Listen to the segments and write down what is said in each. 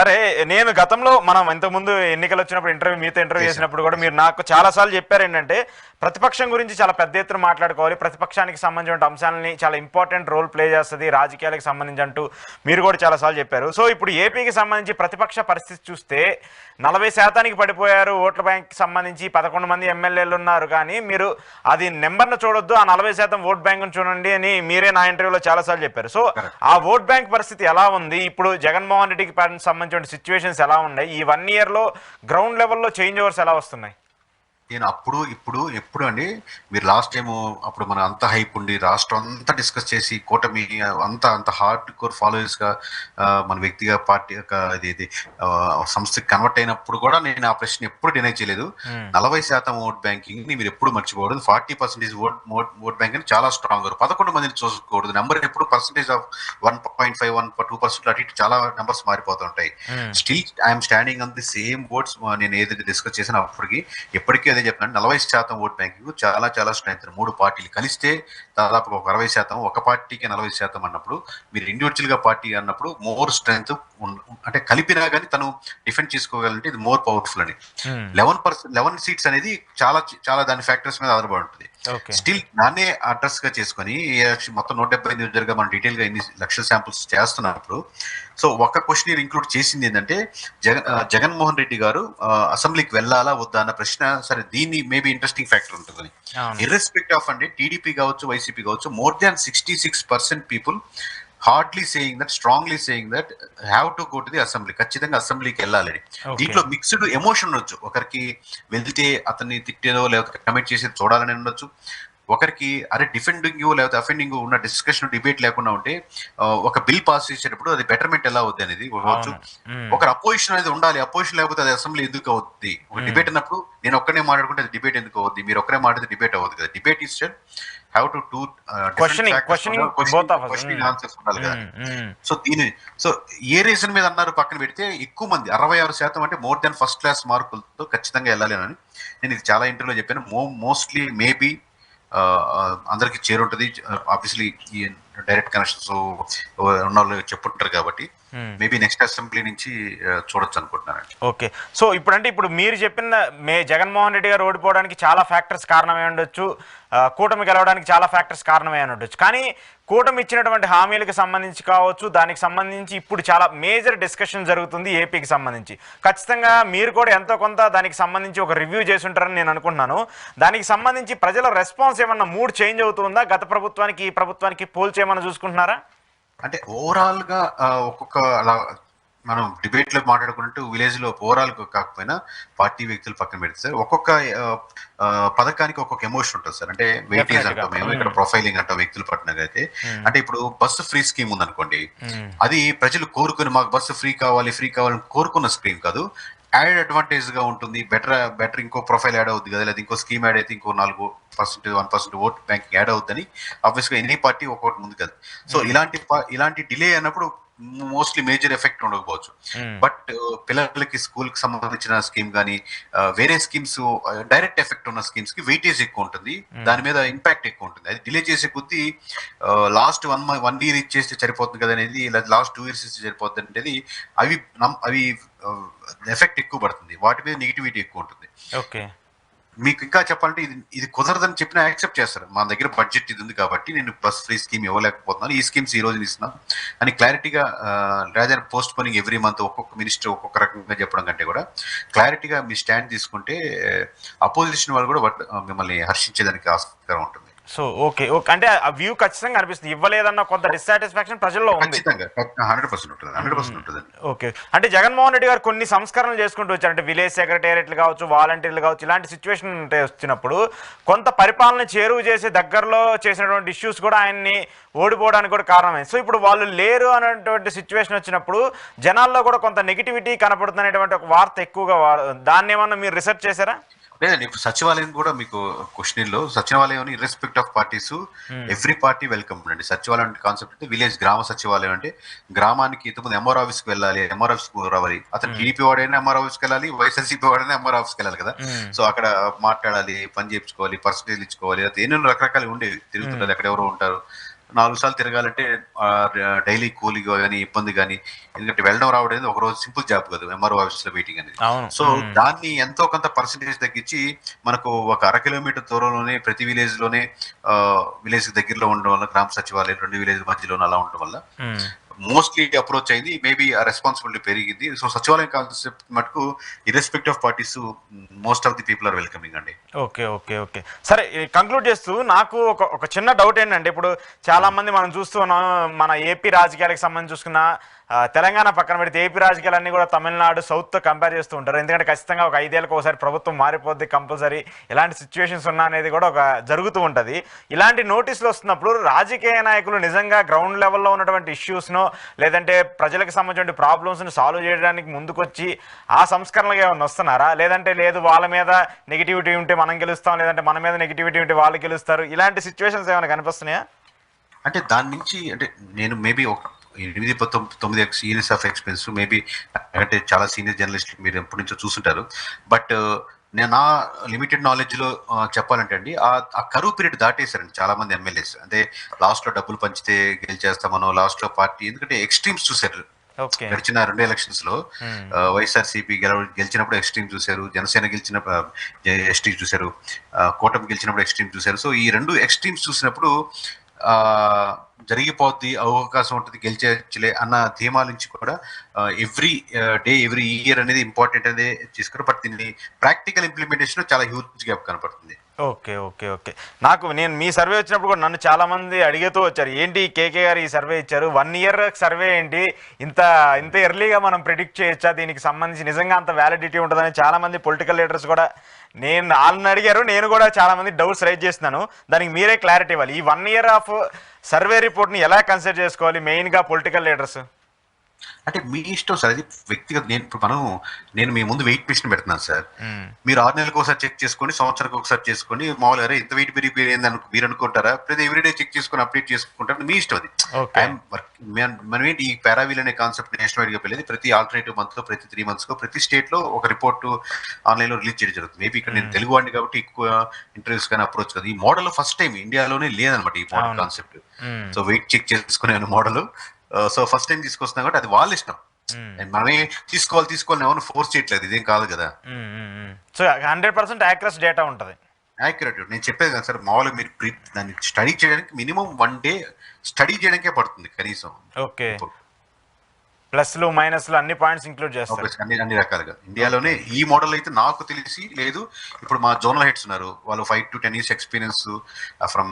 సరే, నేను గతంలో మనం ఇంతకుముందు ఎన్నికలు వచ్చినప్పుడు మీతో ఇంటర్వ్యూ చేశాం చేసినప్పుడు కూడా చేశాం మీరు నాకు చాలాసార్లు చెప్పారు ఏంటంటే ప్రతిపక్షం గురించి చాలా పెద్ద ఎత్తున మాట్లాడుకోవాలి, ప్రతిపక్షానికి సంబంధించిన అంశాలని చాలా ఇంపార్టెంట్ రోల్ ప్లే చేస్తుంది రాజకీయాలకు సంబంధించి అంటూ మీరు కూడా చాలాసార్లు చెప్పారు. సో ఇప్పుడు ఏపీకి సంబంధించి ప్రతిపక్ష పరిస్థితి చూస్తే 40% పడిపోయారు. ఓట్ల బ్యాంక్కి సంబంధించి 11 మంది ఎమ్మెల్యేలు ఉన్నారు, కానీ మీరు అది నెంబర్ను చూడొద్దు, ఆ 40% ఓట్ బ్యాంకును చూడండి అని మీరే నా ఇంటర్వ్యూలో చాలాసార్లు చెప్పారు. సో ఆ ఓట్ బ్యాంక్ పరిస్థితి ఎలా ఉంది ఇప్పుడు? జగన్మోహన్ రెడ్డికి సంబంధించిన సిచ్యువేషన్స్ ఎలా ఉన్నాయి? ఈ 1 ఇయర్లో గ్రౌండ్ లెవెల్లో చేంజ్ ఓవర్స్ ఎలా వస్తున్నాయి? నేను ఎప్పుడు అండి, మీరు లాస్ట్ టైం అప్పుడు మన అంత హైప్ ఉండి రాష్ట్రం అంతా డిస్కస్ చేసి కూటమి అంత హార్డ్ కోర్ ఫాలోయర్స్ గా మన వ్యక్తిగా పార్టీ ఇది సంస్థకి కన్వర్ట్ అయినప్పుడు కూడా నేను ఆ ప్రశ్న ఎప్పుడు డినై చేయలేదు. 40% ఓట్ బ్యాంకింగ్ ని మీరు ఎప్పుడు మర్చిపోకూడదు. 40% ఓట్ బ్యాంక్ అని చాలా స్ట్రాంగ్. 11 మందిని చూసుకోకూడదు. నెంబర్ ఎప్పుడు పర్సెంటేజ్ ఆఫ్ 1.5 2% అటు ఇటు చాలా నెంబర్స్ మారిపోతుంటాయి. Still I'm standing on the same oats. నేను ఏదైతే డిస్కస్ చేసిన అప్పటికి ఎప్పటికీ అదే చెప్తున్నాను. 40% ఓట్ బ్యాంకింగ్ చాలా చాలా స్ట్రెంత్. 3 పార్టీలు కలిస్తే దాదాపు ఒక 60%, ఒక పార్టీకి 40% అన్నప్పుడు మీరు ఇండివిజువల్ గా పార్టీ అన్నప్పుడు మోర్ స్ట్రెంత్ అంటే కలిపినా కానీ తను డిఫెండ్ చేసుకోగలంటే ఇది మోర్ పవర్ఫుల్ అని. 11 సీట్స్ అనేది చాలా చాలా దాని ఫ్యాక్టర్స్ మీద ఆధారపడి ఉంటుంది. స్టిల్ దాన్నే అడ్రస్ గా చేసుకొని మొత్తం 178 మనం డీటెయిల్ గా ఎన్ని లక్షల శాంపుల్స్ చేస్తున్నప్పుడు సో ఒక క్వశ్చన్ ఇంక్లూడ్ చేసింది ఏంటంటే జగన్మోహన్ రెడ్డి గారు అసెంబ్లీకి వెళ్ళాలా వద్దా అన్న ప్రశ్న. సరే, దీన్ని మేబీ ఇంట్రెస్టింగ్ ఫ్యాక్టర్ ఉంటుందని. ఇర్రెస్పెక్ట్ ఆఫ్ అంటే టీడీపీ కావచ్చు, వైసీపీ కావచ్చు, more than 66% people hardly saying that, strongly saying that have to go to the assembly. ఖచ్చితంగా అసెంబ్లీకి వెళ్ళాలని. దీంట్లో మిక్స్డ్ ఎమోషన్ ఉండొచ్చు. ఒకరికి వెళ్తే అతన్ని తిట్టేదో లేకపోతే కమెంట్ చేసేది చూడాలని ఉండొచ్చు. ఒకరికి అరే డిఫెండింగ్ లేకపోతే అఫెండింగ్ ఉన్న డిస్కషన్ డిబేట్ లేకుండా ఉంటే ఒక బిల్ పాస్ చేసేటప్పుడు అది బెటర్మెంట్ ఎలా అవుద్ది అనేది కావచ్చు. ఒకరు అపోజిషన్ అనేది ఉండాలి. అపోజిషన్ లేకపోతే అది అసెంబ్లీ ఎందుకు అవుద్ది? ఒక డిబేట్ అన్నప్పుడు నేను ఒక్కనే మాట్లాడుకుంటే అది డిబేట్ ఎందుకు అవుద్ది? మీరు ఒక్కనే మాట్లాడితే డిబేట్ అవ్వదు కదా. Debate is have to two questioning answers ఉండాలి కదా. సో ఏ రీజన్ మీద అన్నారు పక్కన పెడితే ఎక్కువ మంది 66% అంటే మోర్ దాన్ ఫస్ట్ క్లాస్ మార్కులతో ఖచ్చితంగా వెళ్ళాలి అని నేను ఇది చాలా ఇంటర్వ్యూలో చెప్పాను. మోస్ట్లీ మేబీ అందరికి చేరుంటది. ఆబ్వియస్లీ ఈ డైరెక్ట్ కనెక్షన్స్ ఉన్న వాళ్ళు చెప్పుంటారు కాబట్టి మేబీ నెక్స్ట్ అసెంబ్లీ నుంచి చూడొచ్చు అనుకుంటున్నాను. ఓకే, సో ఇప్పుడు మీరు చెప్పిన జగన్మోహన్ రెడ్డి గారు ఓడిపోవడానికి చాలా ఫ్యాక్టర్స్ కారణమై ఉండొచ్చు, కూటమి గెలవడానికి చాలా ఫ్యాక్టర్స్ కారణమై ఉండొచ్చు. కానీ కూటమి ఇచ్చినటువంటి హామీలకు సంబంధించి కావచ్చు, దానికి సంబంధించి ఇప్పుడు చాలా మేజర్ డిస్కషన్ జరుగుతుంది ఏపీకి సంబంధించి. ఖచ్చితంగా మీరు కూడా ఎంతో కొంత దానికి సంబంధించి ఒక రివ్యూ చేసి ఉంటారని నేను అనుకుంటున్నాను. దానికి సంబంధించి ప్రజల రెస్పాన్స్ ఏమన్నా మూడ్ చేంజ్ అవుతుందా? గత ప్రభుత్వానికి ఈ ప్రభుత్వానికి పోల్చేమన్నా చూసుకుంటున్నారా? అంటే ఓవరాల్ గా ఒక్కొక్క అలా మనం డిబేట్ లో మాట్లాడుకుంటూ విలేజ్ లో ఓవరాల్ కాకపోయినా పార్టీ వ్యక్తులు పక్కన పెడితే సార్ ఒక్కొక్క పథకానికి ఒక్కొక్క ఎమోషన్ ఉంటుంది సార్. అంటే వెయిటేజ్ అంటాం మేము, ఇక్కడ ప్రొఫైలింగ్ అంటాం వ్యక్తులు పట్టినగైతే. అంటే ఇప్పుడు బస్సు ఫ్రీ స్కీమ్ ఉందనుకోండి, అది ప్రజలు కోరుకుని మాకు బస్సు ఫ్రీ కావాలని కోరుకున్న స్కీమ్ కాదు. యాడెడ్ అడ్వాంటేజ్ గా ఉంటుంది. బెటర్ ఇంకో ప్రొఫైల్ యాడ్ అవుతుంది కదా, లేదా ఇంకో స్కీమ్ యాడ్ అయితే ఇంకో 4% 1% ఓట్ బ్యాంకింగ్ యాడ్ అవుతుందని ఆబ్వియస్ గా ఎనీ పార్టీ ఒక్కొక్కటి ముందు కదా. సో ఇలాంటి డిలే అన్నప్పుడు మోస్ట్లీ మేజర్ ఎఫెక్ట్ ఉండకపోవచ్చు. బట్ పిల్లలకి స్కూల్ కి సంబంధించిన స్కీమ్ కానీ వేరే స్కీమ్స్ డైరెక్ట్ ఎఫెక్ట్ ఉన్న స్కీమ్స్ కి వెయిటేజ్ ఎక్కువ ఉంటుంది, దాని మీద ఇంపాక్ట్ ఎక్కువ ఉంటుంది. అది డిలే చేసే కొద్దీ లాస్ట్ 1 year ఇచ్చేస్తే సరిపోతుంది కదా అనేది, లాస్ట్ 2 years ఇస్తే సరిపోతుంది అనేది అవి ఎఫెక్ట్ ఎక్కువ పడుతుంది. వాటి మీద నెగిటివిటీ ఎక్కువ ఉంటుంది. ఓకే, మీకు ఇంకా చెప్పాలంటే ఇది కుదరదని చెప్పినా యాక్సెప్ట్ చేస్తారు. మన దగ్గర బడ్జెట్ ఇది ఉంది కాబట్టి నేను బస్ ఫ్రీ స్కీమ్ ఇవ్వలేకపోతున్నాను, ఈ స్కీమ్స్ ఈ రోజు ఇస్తున్నాను అని క్లారిటీగా రాజర్ పోస్ట్ పోనింగ్ ఎవ్రీ మంత్ ఒక్కొక్క మినిస్టర్ ఒక్కొక్క రకంగా చెప్పడం కంటే కూడా క్లారిటీగా మీ స్టాండ్ తీసుకుంటే అపోజిషన్ వాళ్ళు కూడా మిమ్మల్ని హర్షించేదానికి ఆస్కారం ఉంటుంది. సో ఓకే అంటే ఆ వ్యూ ఖచ్చితంగా అనిపిస్తుంది. ఇవ్వలేదన్న కొంత డిస్సాటిస్ఫాక్షన్ ప్రజల్లో ఉంది. 100% ఉంటుంది. ఓకే, అంటే జగన్మోహన్ రెడ్డి గారు కొన్ని సంస్కరణలు చేసుకుంటూ వచ్చారు. అంటే విలేజ్ సెక్రటేరియట్లు కావచ్చు, వాలంటీర్లు కావచ్చు, ఇలాంటి సిచ్యువేషన్ వచ్చినప్పుడు కొంత పరిపాలన చేరువు చేసి దగ్గరలో చేసినటువంటి ఇష్యూస్ కూడా ఆయన్ని ఓడిపోవడానికి కూడా కారణమైంది. సో ఇప్పుడు వాళ్ళు లేరు అనేటువంటి సిచ్యువేషన్ వచ్చినప్పుడు జనాల్లో కూడా కొంత నెగిటివిటీ కనపడుతున్నటువంటి ఒక వార్త ఎక్కువగా, దాన్ని ఏమన్నా మీరు రీసెర్చ్ చేశారా? లేదండి, ఇప్పుడు సచివాలయం కూడా మీకు క్వశ్చన్ లో సచివాలయం irrespect of parties every party welcome అండి. సచివాలయం అంటే కాన్సెప్ట్ అంటే విలేజ్ గ్రామ సచివాలయం అంటే గ్రామానికి ఇంతకుముందు ఎంఆర్ ఆఫీస్కి వెళ్ళాలి, ఎంఆర్ ఆఫీస్కి రావాలి. అతను టీడీపీ వాడైనా ఎంఆర్ ఆఫీస్కి వెళ్ళాలి, వైఎస్ఆర్సీపీ వాడైనా ఎంఆర్ ఆఫీస్కి వెళ్ళాలి కదా. సో అక్కడ మాట్లాడాలి, పని చేయించుకోవాలి, పర్సంటేజ్ ఇచ్చుకోవాలి, అది ఎన్నెన్నో రకరకాలు ఉండేవి. తిరుగుతుంటారు, ఎక్కడెవరో ఉంటారు. 4 సార్లు తిరగాలంటే డైలీ కూలీ కానీ ఇబ్బంది కానీ, ఎందుకంటే వెళ్ళడం రావడం అనేది ఒక రోజు సింపుల్ జాబ్ కాదు, ఎంఆర్ఓ ఆఫీస్ లో మీటింగ్ అనేది. అవును. సో దాన్ని ఎంతో కొంత పర్సంటేజ్ తగ్గించి మనకు ఒక 1/2 కిలోమీటర్ దూరంలోనే ప్రతి విలేజ్ లోనే విలేజ్ దగ్గరలో ఉండడం వల్ల, గ్రామ సచివాలయం 2 విలేజ్ మధ్యలోనే అలా ఉండడం వల్ల మోస్ట్లీ అప్రోచ్ అయింది. మేబీ ఆ రెస్పాన్సిబిలిటీ పెరిగింది. సో సచివాలయం కాన్సెప్ట్ మటుకు irrespective of parties most of the people are welcoming అండి. Okay, okay, okay. సరే, కంక్లూడ్ చేస్తూ నాకు ఒక చిన్న డౌట్ ఏంటంటే, ఇప్పుడు చాలా మంది మనం చూస్తూ ఉన్నాం, మన ఏపీ రాజకీయాలకు సంబంధించి చూసుకున్న తెలంగాణ పక్కన పెడితే ఏపీ రాజకీయాలన్నీ కూడా తమిళనాడు సౌత్తో కంపేర్ చేస్తూ ఉంటారు. ఎందుకంటే ఖచ్చితంగా ఒక 5 ఏళ్ళకి ఒకసారి ప్రభుత్వం మారిపోద్ది కంపల్సరీ, ఇలాంటి సిచ్యువేషన్స్ ఉన్నా అనేది కూడా ఒక జరుగుతూ ఉంటుంది. ఇలాంటి నోటీసులు వస్తున్నప్పుడు రాజకీయ నాయకులు నిజంగా గ్రౌండ్ లెవెల్లో ఉన్నటువంటి ఇష్యూస్ను, లేదంటే ప్రజలకు సంబంధించిన ప్రాబ్లమ్స్ను సాల్వ్ చేయడానికి ముందుకొచ్చి ఆ సంస్కరణలకు ఏమైనా వస్తున్నారా, లేదంటే లేదు వాళ్ళ మీద నెగిటివిటీ ఉంటే మనం గెలుస్తాం, లేదంటే మన మీద నెగిటివిటీ ఉంటే వాళ్ళు గెలుస్తారు, ఇలాంటి సిచ్యువేషన్స్ ఏమైనా కనిపిస్తున్నాయా? అంటే దాని నుంచి అంటే నేను మేబీ ఒక 8-9 ఇయర్స్ ఆఫ్ ఎక్స్పీరియన్స్ మేబీ, అంటే చాలా సీనియర్ జర్నలిస్ట్ మీరు ఎప్పటి నుంచో చూస్తుంటారు. బట్ నేను నా లిమిటెడ్ నాలెడ్జ్ లో చెప్పాలంటే అండి, ఆ కరువు పీరియడ్ దాటేశారండి చాలా మంది ఎమ్మెల్యేస్. అంటే లాస్ట్ లో డబ్బులు పంచితే గెలిచేస్తామనో, లాస్ట్ లో పార్టీ, ఎందుకంటే ఎక్స్ట్రీమ్స్ చూశారు. గడిచిన 2 ఎలక్షన్స్ లో వైఎస్ఆర్సీపీ గెలిచినప్పుడు ఎక్స్ట్రీమ్ చూశారు, జనసేన గెలిచినప్పుడు ఎక్స్ట్రీమ్ చూశారు, కూటమి గెలిచినప్పుడు ఎక్స్ట్రీమ్ చూశారు. సో ఈ 2 ఎక్స్ట్రీమ్స్ చూసినప్పుడు జరిగిపోద్ది, అవకాశం ఉంటుంది, గెలిచేయచ్చులే అన్న ధీమా నుంచి కూడా ఎవ్రీ డే ఎవ్రీ ఇయర్ అనేది ఇంపార్టెంట్ అనేది తీసుకున్నారు. బట్ దీన్ని ప్రాక్టికల్ ఇంప్లిమెంటేషన్ చాలా హ్యూజ్ గ్యాప్ కనపడుతుంది. Okay, okay, okay. నేను మీ సర్వే వచ్చినప్పుడు కూడా నన్ను చాలా మంది అడిగేతూ వచ్చారు, ఏంటి కేకే గారు ఈ సర్వే ఇచ్చారు, 1 ఇయర్ సర్వే ఏంటి, ఇంత ఎర్లీగా మనం ప్రిడిక్ట్ చేయొచ్చా, దీనికి సంబంధించి నిజంగా అంత వ్యాలిడిటీ ఉంటుందని చాలా మంది పొలిటికల్ లీడర్స్ కూడా వాళ్ళని అడిగారు. నేను కూడా చాలా మంది డౌట్స్ రైజ్ చేస్తున్నాను. దానికి మీరే క్లారిటీ ఇవ్వాలి. ఈ 1 ఇయర్ ఆఫ్ సర్వే రిపోర్ట్ని ఎలా కన్సిడర్ చేసుకోవాలి మెయిన్గా పొలిటికల్ లీడర్స్? అంటే మీ ఇష్టం సార్, అది వ్యక్తిగత. నేను మీ ముందు వెయిట్ మిషన్ పెడుతున్నాను సార్. మీరు 6 నెలలకు ఒకసారి చెక్ చేసుకొని, సంవత్సరానికి ఒకసారి చేసుకొని, మామూలుగా ఇంత వెయిట్ పెరిగిపోయింది మీరు అనుకుంటారా, ప్రతి ఎవ్రీడే చెక్ చేసుకొని అప్డేట్ చేసుకుంటారు, మీ ఇష్టం అది. మనం ఏంటి ఈ పారావీల్ అనే కాన్సెప్ట్ నేషనల్ వైడ్ గా పెళ్ళేది, ప్రతి ఆల్టర్నేటివ్ మంత్ లో, ప్రతి 3 months ప్రతి స్టేట్ లో ఒక రిపోర్ట్ ఆన్లైన్ లో రిలీజ్ చేయడం జరుగుతుంది. మేబీ ఇక్కడ నేను తెలుగు వాడిని కాబట్టి ఎక్కువ ఇంటర్వ్యూస్ కానీ అప్రోచ్ కదా. ఈ మోడల్ ఫస్ట్ టైం ఇండియాలోనే లేదనమాట ఈ model concept. So weight check చేసుకునే మోడల్ సో ఫస్ట్ టైం తీసుకొస్తున్నాం కాబట్టి అది వాళ్ళ ఇష్టం. మనమే తీసుకోవాలి ఎవరు ఫోర్స్ చేయట్లేదు, ఇదేం కాదు కదా. సో 100% యాక్యురస్ డేటా ఉంటుంది. యాక్యురేట్ నేను చెప్పేది కదా సార్, మామూలుగా మీరు దాన్ని స్టడీ చేయడానికి మినిమం 1 day స్టడీ చేయడానికే పడుతుంది కనీసం. ఓకే, ప్లస్లు మైనస్లు అన్ని పాయింట్స్ ఇంక్లూడ్ చేస్తారు అన్ని రకాలుగా. ఇండియాలోనే ఈ మోడల్ అయితే నాకు తెలిసి లేదు. ఇప్పుడు మా జోనల్ హెడ్స్ ఉన్నారు, వాళ్ళు 5 to 10 years experience from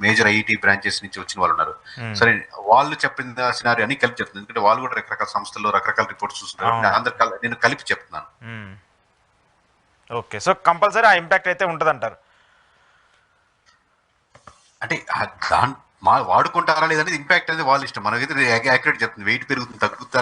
major IIT branches నుంచి వచ్చిన వాళ్ళు ఉన్నారు. సరే, వాళ్ళు చెప్పిన సినారీ అని కలిపి చెప్తుంది, ఎందుకంటే వాళ్ళు కూడా రకరకాల సంస్థల్లో రకరకాల రిపోర్ట్స్ చూస్తున్నారు. నేను కలిపి చెప్తున్నాను. ఓకే, సో కంపల్సరీ ఆ ఇంపాక్ట్ అయితే ఉంటుందంటారు. అంటే వాడుకుంటారా లేదనేది ఇంపాక్ట్ అనేది వాళ్ళ ఇష్టం. మనకైతే యాక్యురేట్ చెప్తుంది, వెయిట్ పెరుగుతుంది తగ్గుతుంది